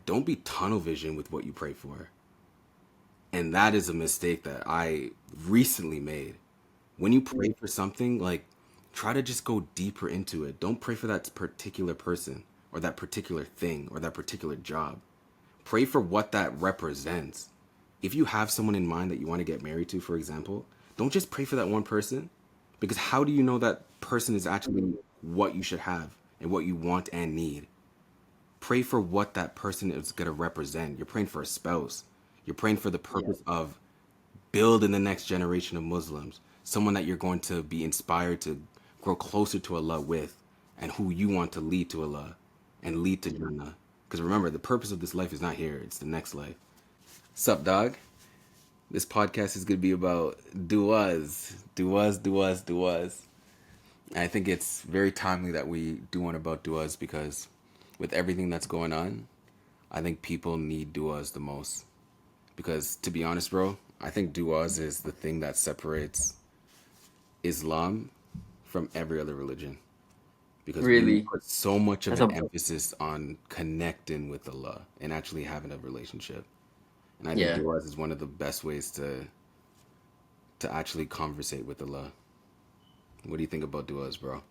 don't be tunnel vision with what you pray for. And that is a mistake that I recently made. When you pray for something, like try to just go deeper into it. Don't pray for that particular person or that particular thing or that particular job. Pray for what that represents. If you have someone in mind that you want to get married to, for example, don't just pray for that one person, because how do you know that person is actually what you should have and what you want and need? Pray for what that person is going to represent. You're praying for a spouse. You're praying for the Yeah. purpose of building the next generation of Muslims, someone that you're going to be inspired to grow closer to Allah with, and who you want to lead to Allah and lead to Jannah. Because remember, the purpose of this life is not here, it's the next life. Sup, dog? This podcast is going to be about du'as. Du'as, du'as, du'as. And I think it's very timely that we do one about du'as, because with everything that's going on, I think people need du'as the most. Because to be honest, bro, I think du'as is the thing that separates Islam from every other religion. Because we Really. put so much of That's an a emphasis on connecting with Allah and actually having a relationship. And I think yeah. du'as is one of the best ways to actually conversate with Allah. What do you think about du'as, bro?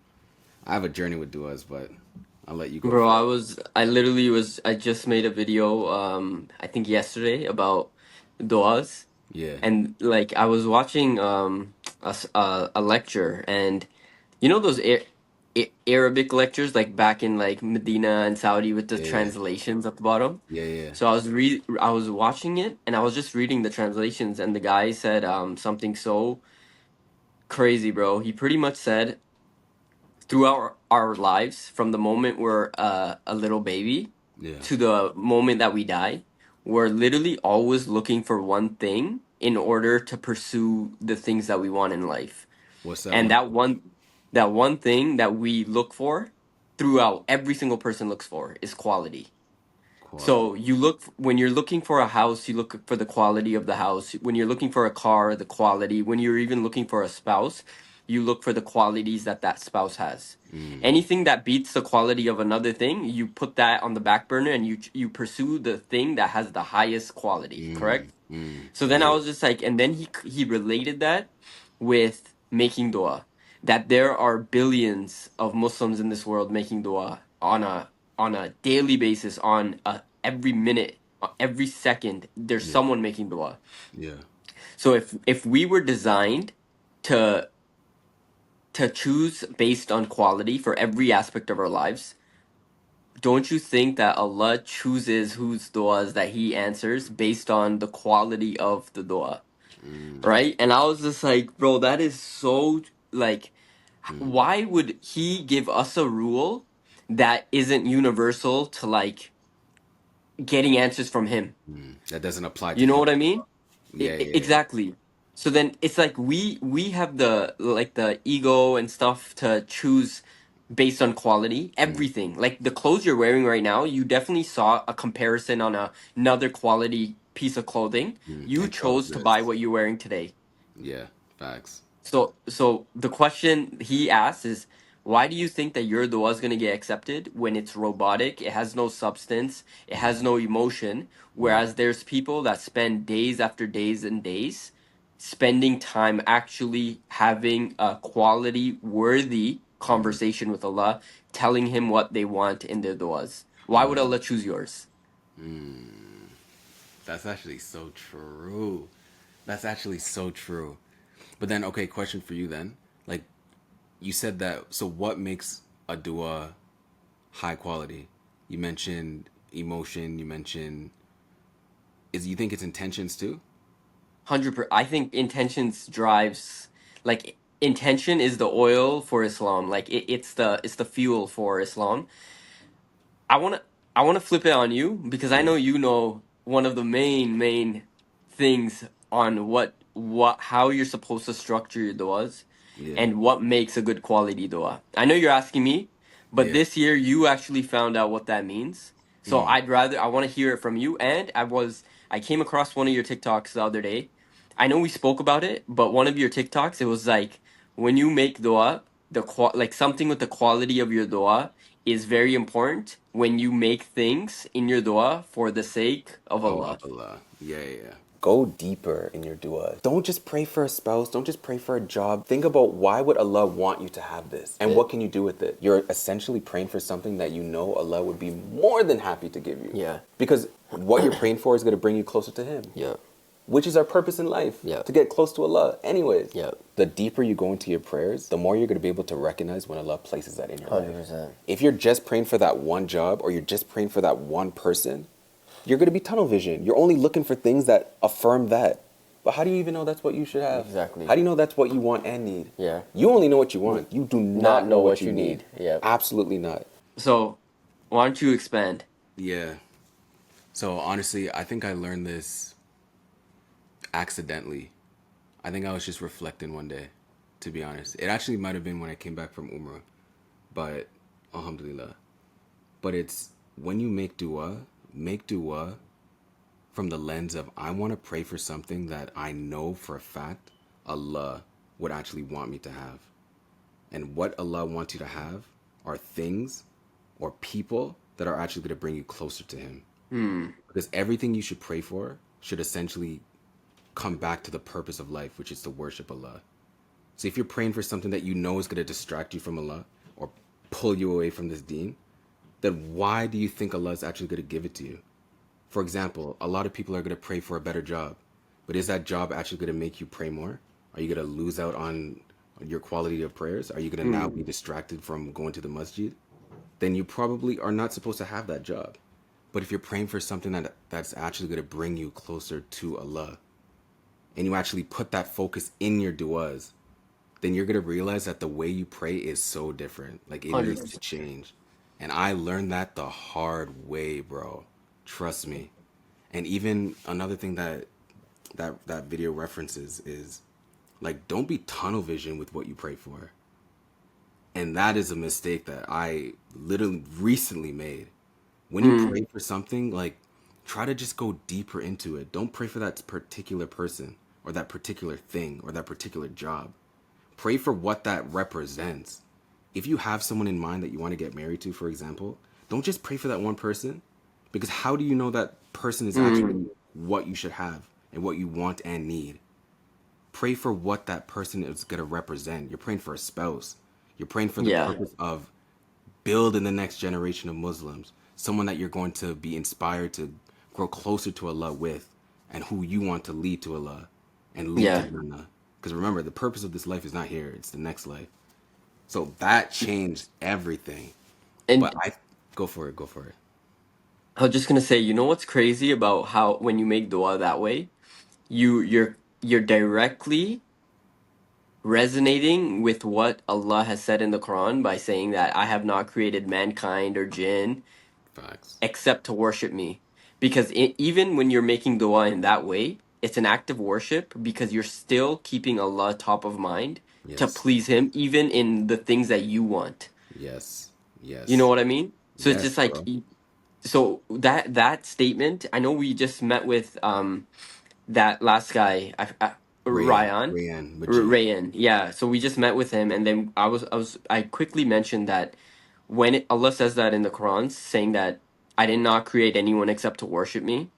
I have a journey with du'as, but I'll let you go Bro, first. I just made a video I think yesterday about du'as. Yeah, And like I was watching a lecture, and you know those Arabic lectures like back in like Medina and Saudi with the yeah, translations at the bottom. yeah, yeah. So I was watching it, and I was just reading the translations, and the guy said something so crazy, bro. He pretty much said throughout our lives, from the moment we're a little baby Yeah. to the moment that we die, we're literally always looking for one thing in order to pursue the things that we want in life. What's that And one? that one thing that we look for throughout every single person looks for is quality. Quality. So you look when you're looking for a house, you look for the quality of the house. When you're looking for a car, the quality. When you're even looking for a spouse, you look for the qualities that that spouse has. Mm, Anything that beats the quality of another thing, you put that on the back burner and you pursue the thing that has the highest quality, correct? So then I yeah. was just like, and then he related that with making dua, that there are billions of Muslims in this world making dua on a daily basis, on every minute, every second. There's Yeah. someone making dua. Yeah. So if we were designed to choose based on quality for every aspect of our lives, don't you think that Allah chooses whose duas that He answers based on the quality of the dua? Mm, Right? And I was just like, bro, that is so like, mm, why would he give us a rule that isn't universal to like getting answers from him? that doesn't apply to You know him. what I mean? Yeah, yeah, yeah. Exactly. So then it's like we have the like the ego and stuff to choose based on quality, Mm, everything. Like the clothes you're wearing right now, you definitely saw a comparison on another quality piece of clothing. You and chose chose to buy this. what you're wearing today. Yeah, facts. So the question he asks is, why do you think that your dua is going to get accepted when it's robotic, it has no substance, it has no emotion, Mm, whereas there's people that spend days after days and days spending time actually having a quality worthy mm, conversation with Allah, telling him what they want in their duas. Why would mm, Allah choose yours? mm. That's actually so true. That's actually so true. But then, okay, question for you then. Like, you said that, so what makes a dua high quality? You mentioned emotion, you mentioned, you think it's intentions too? 100%. I think intentions drives, like intention is the oil for Islam. Like it's the fuel for Islam. I want to I want to flip it on you because I Yeah, know you know one of the main things on what how you're supposed to structure your duas yeah, and what makes a good quality dua. I know you're asking me, but yeah. this year you actually found out what that means. So Mm, I want to hear it from you. And I came across one of your TikToks the other day. I know we spoke about it, but one of your TikToks, it was like when you make dua, like something with the quality of your dua is very important when you make things in your dua for the sake of Oh, Allah. Allah. Yeah, yeah, yeah. Go deeper in your dua. Don't just pray for a spouse. Don't just pray for a job. Think about why would Allah want you to have this? And what can you do with it? You're essentially praying for something that you know Allah would be more than happy to give you. Yeah. Because what you're praying for is going to bring you closer to Him. Yeah. Which is our purpose in life. Yeah. To get close to Allah. Anyways. Yeah. The deeper you go into your prayers, the more you're going to be able to recognize when Allah places that in your life. 100%. If you're just praying for that one job or you're just praying for that one person, you're going to be tunnel vision. You're only looking for things that affirm that. But how do you even know that's what you should have? Exactly. How do you know that's what you want and need? Yeah. You only know what you want. You do not know what you need. Yeah. Absolutely not. So, why don't you expand? Yeah. So honestly, I think I learned this accidentally. I think I was just reflecting one day, to be honest. It actually might have been when I came back from Umrah, but alhamdulillah. But it's when you make dua from the lens of I want to pray for something that I know for a fact Allah would actually want me to have. And what Allah wants you to have are things or people that are actually going to bring you closer to Him. Because everything you should pray for should essentially come back to the purpose of life, which is to worship Allah. So if you're praying for something that you know is going to distract you from Allah or pull you away from this deen, then why do you think Allah is actually going to give it to you? For example, a lot of people are going to pray for a better job, but is that job actually going to make you pray more? Are you going to lose out on your quality of prayers? Are you going to now be distracted from going to the masjid? Then you probably are not supposed to have that job. But if you're praying for something that's actually going to bring you closer to Allah, and you actually put that focus in your duas, then you're going to realize that the way you pray is so different. Like it needs to 100%. change. And I learned that the hard way, bro. Trust me. And even another thing that video references is like don't be tunnel vision with what you pray for. And that is a mistake that I literally recently made. When you pray for something, like try to just go deeper into it. Don't pray for that particular person or that particular thing or that particular job. Pray for what that represents. If you have someone in mind that you want to get married to, for example, don't just pray for that one person, because how do you know that person is actually what you should have and what you want and need? Pray for what that person is going to represent. You're praying for a spouse. You're praying for the Yeah. purpose of building the next generation of Muslims, someone that you're going to be inspired to grow closer to Allah with, and who you want to lead to Allah and lead to Yeah. Jannah. Because remember, the purpose of this life is not here, it's the next life. So that changed everything. But And I go for it, go for it. I was just gonna say, you know what's crazy about how when you make dua that way, you're directly resonating with what Allah has said in the Quran by saying that I have not created mankind or jinn Facts. except to worship me. Because even when you're making dua in that way, it's an act of worship because you're still keeping Allah top of mind to Yes. please Him, even in the things that you want. Yes. You know Yes. what I mean? So it's Yes, just like, bro. so that statement. I know we just met with that last guy, Rayan. Ryan, Rayan Majid. Rayan. Yeah. So we just met with him, and then I quickly mentioned that when Allah says that in the Quran, saying that I did not create anyone except to worship me,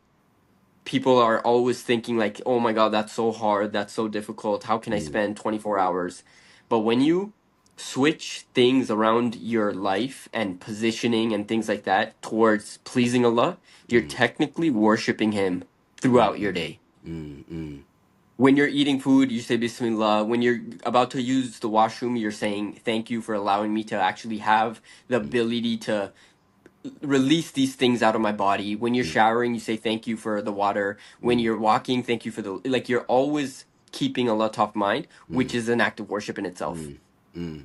people are always thinking like, oh my God, that's so hard, that's so difficult. How can I Mm, spend 24 hours? But when you switch things around your life and positioning and things like that towards pleasing Allah, you're mm, technically worshiping Him mm, throughout your mm, day. mm, mm, When you're eating food, you say Bismillah. When you're about to use the washroom, you're saying, thank you for allowing me to actually have the mm, ability to release these things out of my body. When you're mm, showering, you say thank you for the water. When mm, you're walking, thank you for the like you're always keeping Allah top of mind, which mm, is an act of worship in itself. mm, mm.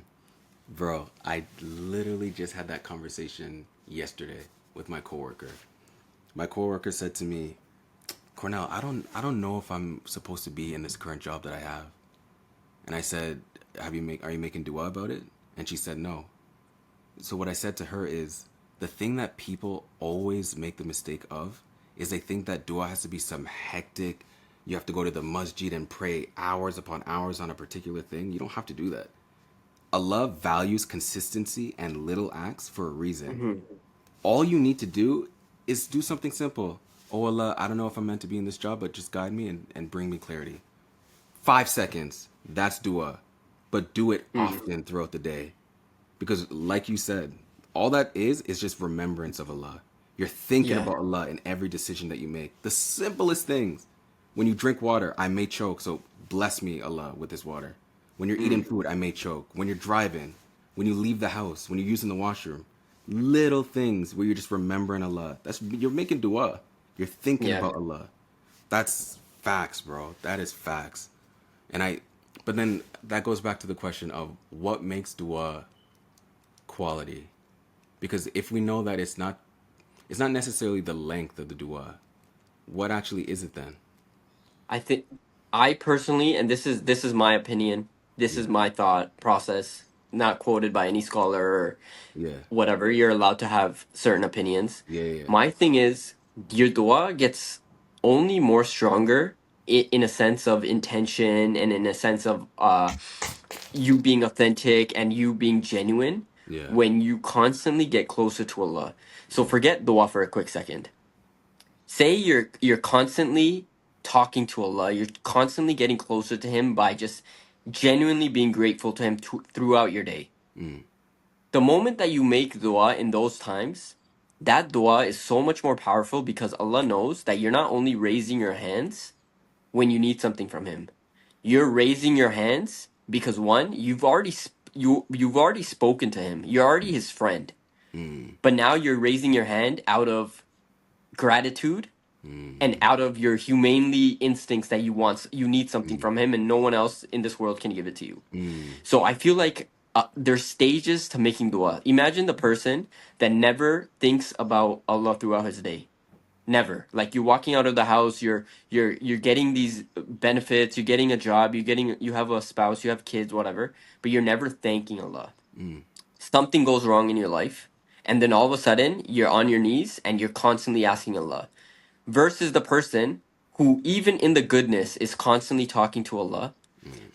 Bro, I literally just had that conversation yesterday with my coworker. My coworker said to me, "Cornell, I don't know if I'm supposed to be in this current job that I have." And I said, are you making dua about it?" And she said, "No." So what I said to her is, the thing that people always make the mistake of is they think that dua has to be some hectic, you have to go to the masjid and pray hours upon hours on a particular thing. You don't have to do that. Allah values consistency and little acts for a reason. Hmm. All you need to do is do something simple. Oh Allah, I don't know if I'm meant to be in this job, but just guide me and bring me clarity. 5 seconds. That's dua. But do it Mm. often throughout the day. Because, like you said, all that is just remembrance of Allah. You're thinking Yeah. about Allah in every decision that you make. The simplest things. When you drink water, I may choke, so bless me, Allah, with this water. When you're eating Mm. food, I may choke. When you're driving, when you leave the house, when you're using the washroom, little things where you're just remembering Allah. That's you're making dua. You're thinking Yeah. about Allah. That's facts, bro. That is facts. And but then that goes back to the question of what makes dua quality. Because if we know that it's not necessarily the length of the dua, what actually is it then? I think I personally, and this is my opinion, this is Yeah, my thought process, not quoted by any scholar or yeah, whatever. You're allowed to have certain opinions. yeah, yeah, My thing is, your dua gets only more stronger in a sense of intention and in a sense of you being authentic and you being genuine yeah, when you constantly get closer to Allah. So forget dua for a quick second. Say you're constantly talking to Allah, you're constantly getting closer to Him by just genuinely being grateful to Him throughout your day. mm, The moment that you make dua in those times, that dua is so much more powerful because Allah knows that you're not only raising your hands when you need something from Him. You're raising your hands because one, you've already spoken to Him. You're already His friend. mm, But now you're raising your hand out of gratitude and mm, out of your humanely instincts that you need something mm, from Him and no one else in this world can give it to you. mm, So I feel like there's stages to making dua. Imagine the person that never thinks about Allah throughout his day. Never. Like you're walking out of the house, you're getting these benefits, you're getting a job, you have a spouse, you have kids, whatever, but you're never thanking Allah. mm, Something goes wrong in your life, and then all of a sudden you're on your knees and you're constantly asking Allah. Versus the person who even in the goodness is constantly talking to Allah,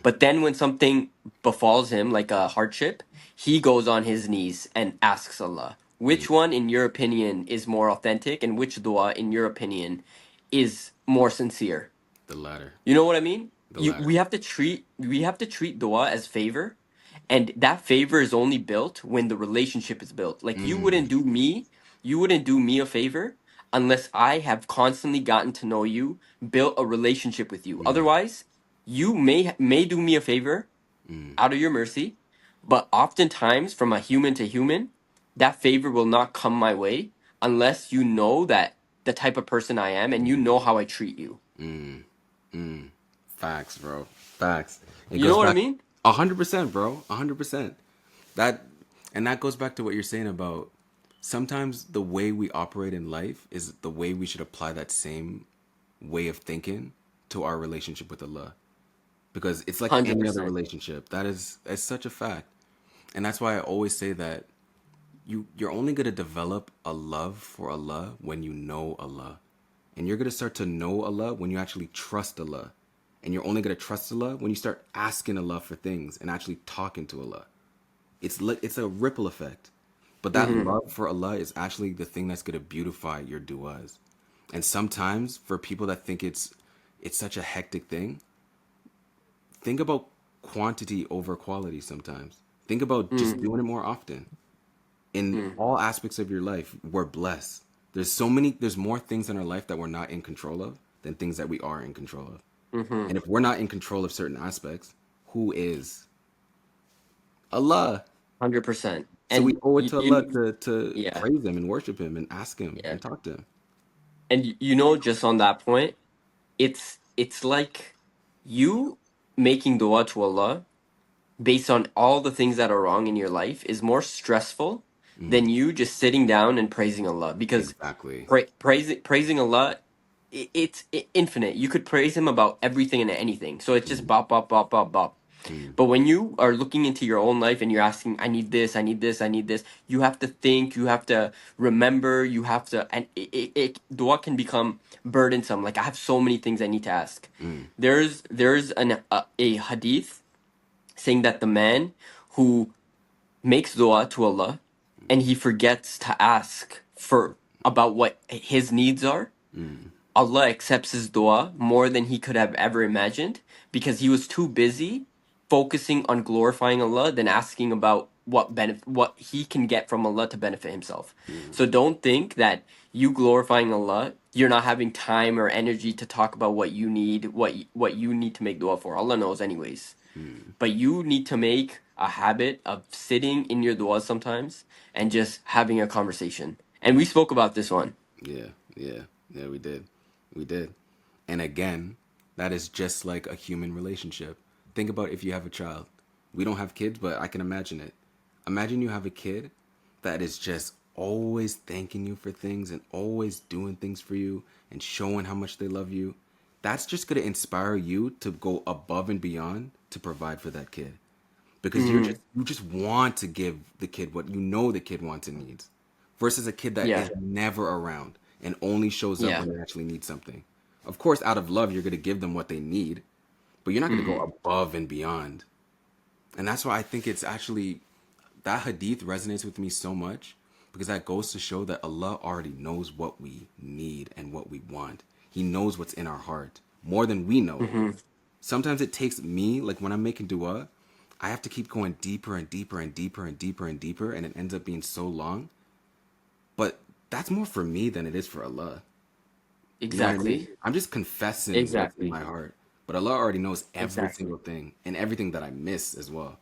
but then when something befalls him, like a hardship, he goes on his knees and asks Allah. mm. Which one, in your opinion, is more authentic, and which dua, in your opinion, is more sincere? The latter. You know what I mean? The You latter. we have to treat dua as favor, and that favor is only built when the relationship is built. Like Mm, you wouldn't do me a favor unless I have constantly gotten to know you, built a relationship with you. mm, Otherwise, you may do me a favor mm, out of your mercy, but oftentimes from a human to human, that favor will not come my way unless you know that the type of person I am and you know how I treat you. mm, mm. Facts, bro. Facts. It You goes know what I back mean? 100%, bro. 100%. That and that goes back to what you're saying about sometimes the way we operate in life is the way we should apply that same way of thinking to our relationship with Allah. Because it's like any other 100%. relationship. That's such a fact. And that's why I always say that you're only gonna develop a love for Allah when you know Allah. And you're gonna start to know Allah when you actually trust Allah. And you're only gonna trust Allah when you start asking Allah for things and actually talking to Allah. It's a ripple effect. But that Hmm. love for Allah is actually the thing that's gonna beautify your du'as. And sometimes for people that think it's such a hectic thing, think about quantity over quality sometimes. Think about just Mm. doing it more often. In Mm. all aspects of your life, we're blessed. There's more things in our life that we're not in control of than things that we are in control of. Hmm. And if we're not in control of certain aspects, who is? Allah. 100%. So we And owe it to Allah to yeah, praise him and worship him and ask him yeah. and talk to him. And you know, just on that point, it's like you making dua to Allah based on all the things that are wrong in your life is more stressful than Mm, you just sitting down and praising Allah because exactly. praising Allah it's infinite. You could praise him about everything and anything. So it's just Mm, bop bop bop bop bop. mm, But when you are looking into your own life and you're asking, I need this, I need this, I need this, you have to think, you have to remember, you have to, and dua can become burdensome. Like I have so many things I need to ask. mm, There's a hadith saying that the man who makes dua to Allah and he forgets to ask for about what his needs are, Allah accepts his dua more than he could have ever imagined because he was too busy focusing on glorifying Allah than asking about what he can get from Allah to benefit himself. So don't think that you glorifying Allah, you're not having time or energy to talk about what you need, what you need to make dua for. Allah knows anyways. But you need to make a habit of sitting in your dua sometimes and just having a conversation. And we spoke about this one. Yeah, yeah, yeah, we did. We did. And again, that is just like a human relationship. Think about if you have a child. We don't have kids, but I can imagine it. Imagine you have a kid that is just always thanking you for things and always doing things for you and showing how much they love you. That's just going to inspire you to go above and beyond to provide for that kid because Hmm. you just want to give the kid what you know the kid wants and needs versus a kid that Yeah. is never around and only shows up Yeah. when they actually need something. Of course, out of love, you're going to give them what they need, but you're not going to go Hmm. above and beyond. And that's why I think it's actually that hadith resonates with me so much because that goes to show that Allah already knows what we need and what we want. He knows what's in our heart more than we know it. Hmm. Sometimes it takes me, like when I'm making dua, I have to keep going deeper and deeper and deeper and deeper and deeper, and it ends up being so long. But that's more for me than it is for Allah. You know what I Exactly. mean? I'm just confessing what's in Exactly. my heart. But Allah already knows every Exactly. single thing and everything that I miss as well.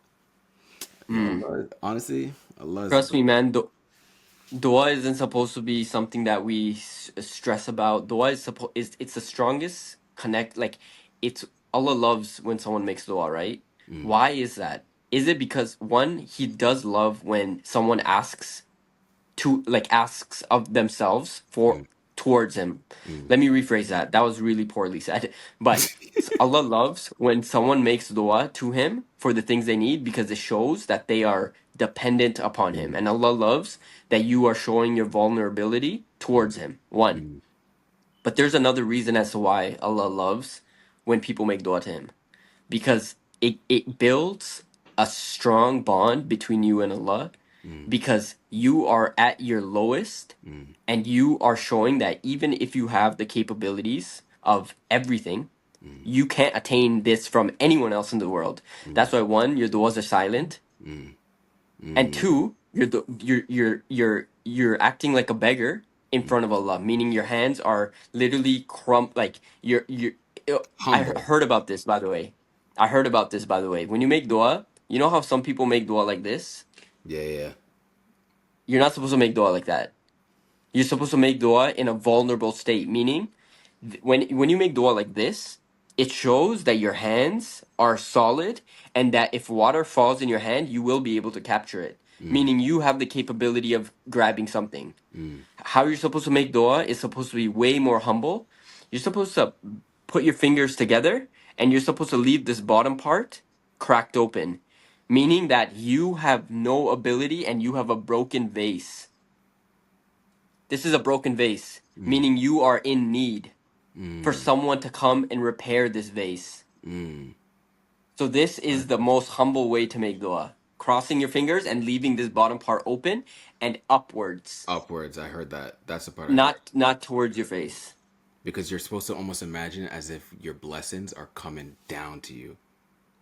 Yeah, Mm. Allah, honestly, Allah is Trust me, man. Dua isn't supposed to be something that we stress about. Dua is it's the strongest connect. Like it's Allah loves when someone makes dua, right? Why is that? Is it because one, he does love when someone asks of themselves for towards him. Let me rephrase that. That was really poorly said. But Allah loves when someone makes dua to him for the things they need because it shows that they are dependent upon him. And Allah loves that you are showing your vulnerability towards him. One. But there's another reason as to why Allah loves when people make dua to him because it builds a strong bond between you and Allah because you are at your lowest and you are showing that even if you have the capabilities of everything, you can't attain this from anyone else in the world. That's why one, your du'as are silent, and two, you're acting like a beggar in front of Allah, meaning your hands are literally like you're. humble. Heard about this by the way. I heard about this by the way. When you make dua, you know how some people make dua like this? Yeah, yeah. You're not supposed to make dua like that. You're supposed to make dua in a vulnerable state, meaning when you make dua like this, it shows that your hands are solid and that if water falls in your hand, you will be able to capture it. Meaning you have the capability of grabbing something. How you're supposed to make dua is supposed to be way more humble. You're supposed to put your fingers together and you're supposed to leave this bottom part cracked open, meaning that you have no ability and you have a broken vase. This is a broken vase, meaning you are in need for someone to come and repair this vase. So this is Right. the most humble way to make dua. Crossing your fingers and leaving this bottom part open and upwards, Upwards, I heard that. That's the part I heard. not towards your face. Because you're supposed to almost imagine it as if your blessings are coming down to you.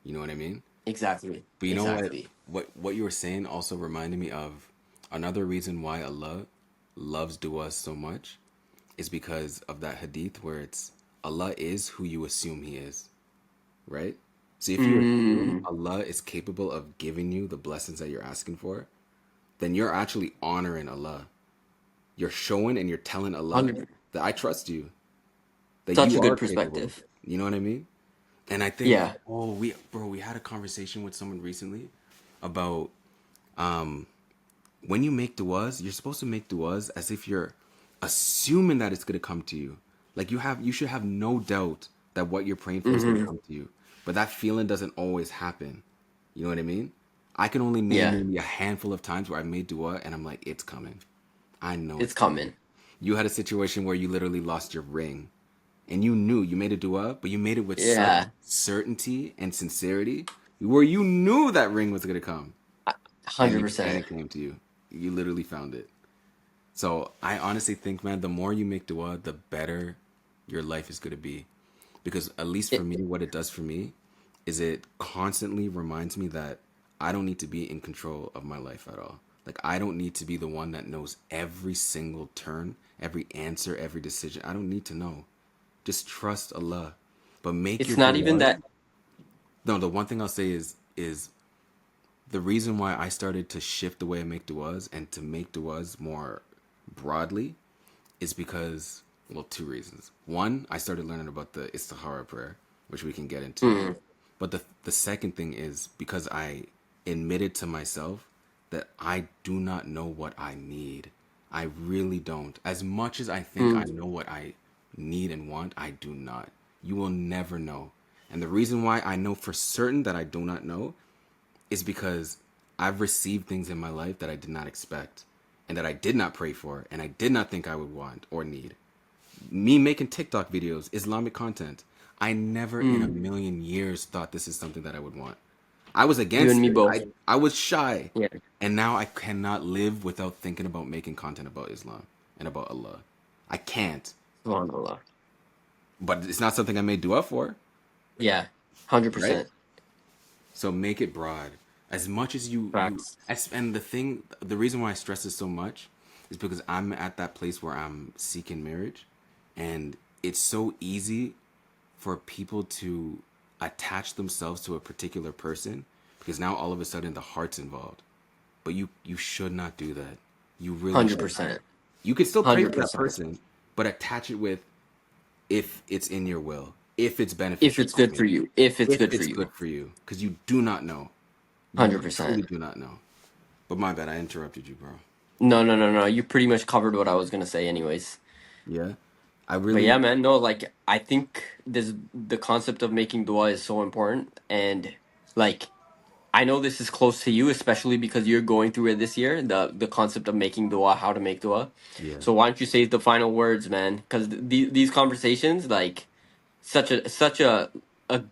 You know what I mean? Exactly. But you know what? Exactly. What you were saying also reminded me of another reason why Allah loves du'as so much is because of that hadith where it's Allah is who you assume He is, right? So if you assume Mm, Allah is capable of giving you the blessings that you're asking for, then you're actually honoring Allah. You're showing and you're telling Allah 100. that I trust you, that Such you a are good capable of perspective. it. You know what I mean? And I think, Yeah. oh, we had a conversation with someone recently about when you make du'as, you're supposed to make du'as as if you're assuming that it's gonna come to you. Like you should have no doubt that what you're praying for is gonna Hmm. come to you. But that feeling doesn't always happen. You know what I mean? I can only name Yeah. maybe a handful of times where I made du'a and I'm like, it's coming. I know It's it's coming. coming. You had a situation where you literally lost your ring and you knew you made a du'a, but you made it with such Yeah. certainty and sincerity where you knew that ring was gonna come. 100%. it came to you. You literally found it. So I honestly think, man, the more you make dua, the better your life is going to be. Because at least for It, me, what it does for me is it constantly reminds me that I don't need to be in control of my life at all. Like I don't need to be the one that knows every single turn, every answer, every decision. I don't need to know. Just trust Allah. But make it's your not even duas. that. No, the one thing I'll say is the reason why I started to shift the way I make duas and to make duas more broadly is because, well, two reasons. One, I started learning about the Istikhara prayer, which we can get into. Mm, But the second thing is because I admitted to myself that I do not know what I need. I really don't. As much as I think I mm, know what I need and want, I do not. You will never know. And the reason why I know for certain that I do not know is because I've received things in my life that I did not expect and that I did not pray for and I did not think I would want or need. Me making TikTok videos, Islamic content, I never in a mm. million years thought this is something that I would want. I was You and against me it. both. I was shy. Yeah. And now I cannot live without thinking about making content about Islam and about Allah. I can't. Subhanallah. But it's not something I may do up for, Yeah. right? 100%. So make it broad. As much as Facts. and the reason why I stress this so much is because I'm at that place where I'm seeking marriage, and it's so easy for people to attach themselves to a particular person because now all of a sudden the heart's involved. But you should not do that. You really should not. 100%. You can still pray for that 100%. person, but attach it with if it's in your will, if it's If beneficial it's for good me, for you. If it's if good for it's you. good for you, because you do not know. You 100%. truly do not know. But my bad, I interrupted you, bro. No, no, no, no. You pretty much covered what I was gonna say anyways. Yeah, I But yeah, really, man, no, like I think this the concept of making dua is so important, and like I know this is close to you, especially because you're going through it this year, the concept of making dua, how to make dua. yeah, So why don't you say the final words, man? Because these conversations, like such a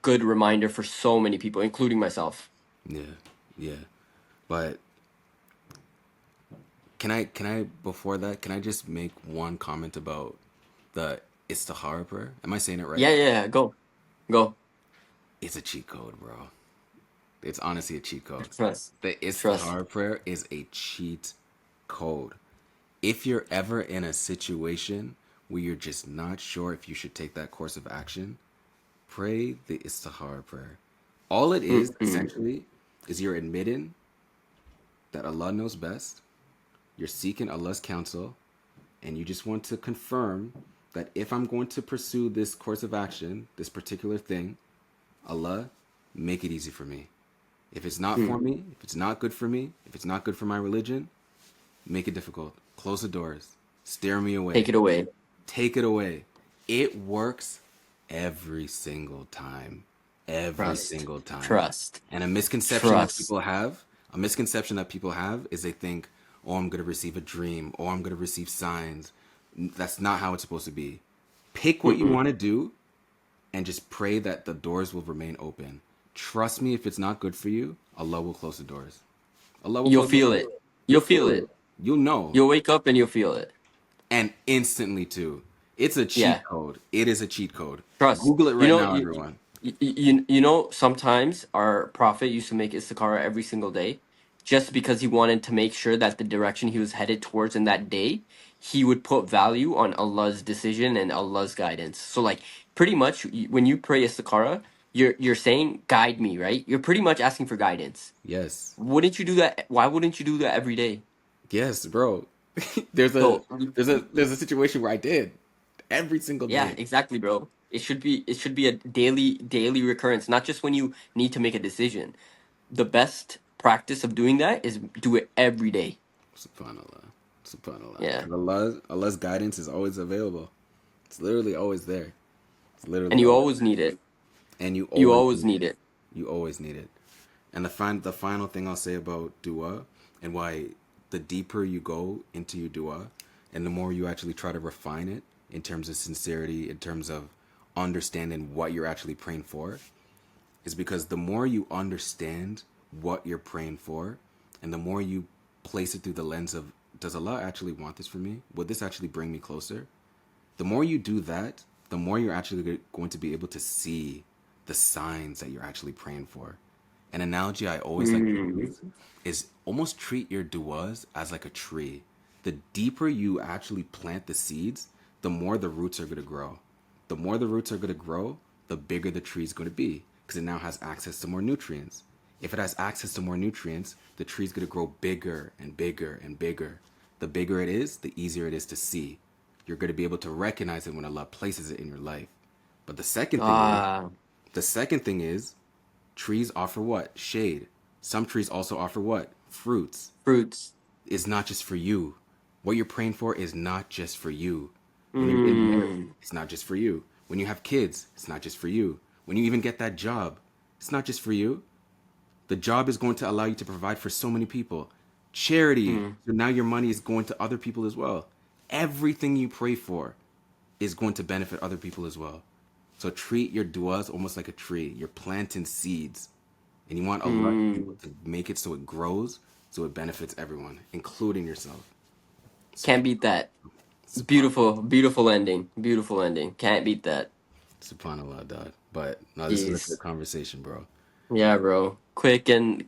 good reminder for so many people, including myself. yeah, yeah. But can I before that, can I just make one comment about the Istihara prayer? Am I saying it right? Yeah, yeah, yeah. Go, go. It's a cheat code, bro. It's honestly a cheat code. Trust, The trust. Istihara prayer is a cheat code. If you're ever in a situation where you're just not sure if you should take that course of action, pray the Istihara prayer. All it is, Mm-mm. essentially, is you're admitting that Allah knows best, you're seeking Allah's counsel, and you just want to confirm that if I'm going to pursue this course of action, this particular thing, Allah, make it easy for me. If it's not for Mm. me, if it's not good for me, if it's not good for my religion, make it difficult. Close the doors. Steer me Take away. it away. Take it away. It works every single time. Every Trust, single time. trust, And trust. a misconception that people have is they think, oh, I'm going to receive a dream, or I'm going to receive signs. That's not how it's supposed to be. Pick what you Mm-mm. want to do and just pray that the doors will remain open. Trust me, if it's not good for you, Allah will close the doors. Allah will You'll close the feel doors. it. You'll You'll feel feel it. it. You'll know. You'll wake up and you'll feel it. And instantly, too. It's a cheat Yeah. code. It is a cheat code. Trust. Google it You right know, now, everyone. you know, sometimes our prophet used to make istikara every single day, just because he wanted to make sure that the direction he was headed towards in that day, he would put value on Allah's decision and Allah's guidance. So, like, pretty much when you pray istikara, you're saying, "Guide me," right? You're pretty much asking for guidance. Yes. Wouldn't you do that? Why wouldn't you do that every day? Yes, bro. there's a So, there's a situation where I did every single yeah, day. exactly, bro. It should be a daily recurrence, not just when you need to make a decision. The best practice of doing that is do it every day. Subhanallah. Subhanallah. Yeah. Because Allah's guidance is always available. It's literally always there. It's And literally you always always there. need it. And You always need it. you always need it. And the final thing I'll say about dua and why the deeper you go into your dua and the more you actually try to refine it in terms of sincerity, in terms of understanding what you're actually praying for, is because the more you understand what you're praying for And the more you place it through the lens of, does Allah actually want this for me? Would this actually bring me closer? The more you do that, the more you're actually going to be able to see the signs that you're actually praying for. An analogy I always like to Mm. use is almost treat your duas as like a tree. The deeper you actually plant the seeds, the more the roots are going to grow. The more the roots are going to grow, the bigger the tree is going to be because it now has access to more nutrients. If it has access to more nutrients, the tree is going to grow bigger and bigger and bigger. The bigger it is, the easier it is to see. You're going to be able to recognize it when Allah places it in your life. But Ah, the second thing is, trees offer what? Shade. Some trees also offer what? Fruits. fruits. It's not just for you. What you're praying for is not just for you. When you're getting married, Mm. it's not just for you. When you have kids, it's not just for you. When you even get that job, it's not just for you. The job is going to allow you to provide for so many people. Charity. Mm. So now your money is going to other people as well. Everything you pray for is going to benefit other people as well. So treat your duas almost like a tree. You're planting seeds. And you want Allah to be able Mm. to make it so it grows, so it benefits everyone, including yourself. Can't Subhan- beat that. Subhan- Beautiful, beautiful ending. Beautiful ending. Can't beat that. Subhanallah, dog. But no, this was a good Jeez. conversation, bro. Yeah, bro. Quick and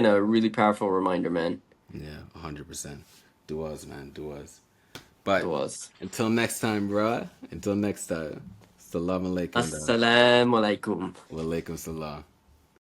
a really powerful reminder, man. Yeah, 100%. Duas, man, duas. It But was. until next time, bro. Until next time. Salam alaikum, dog. Assalamu alaikum. Wa alaikum salam.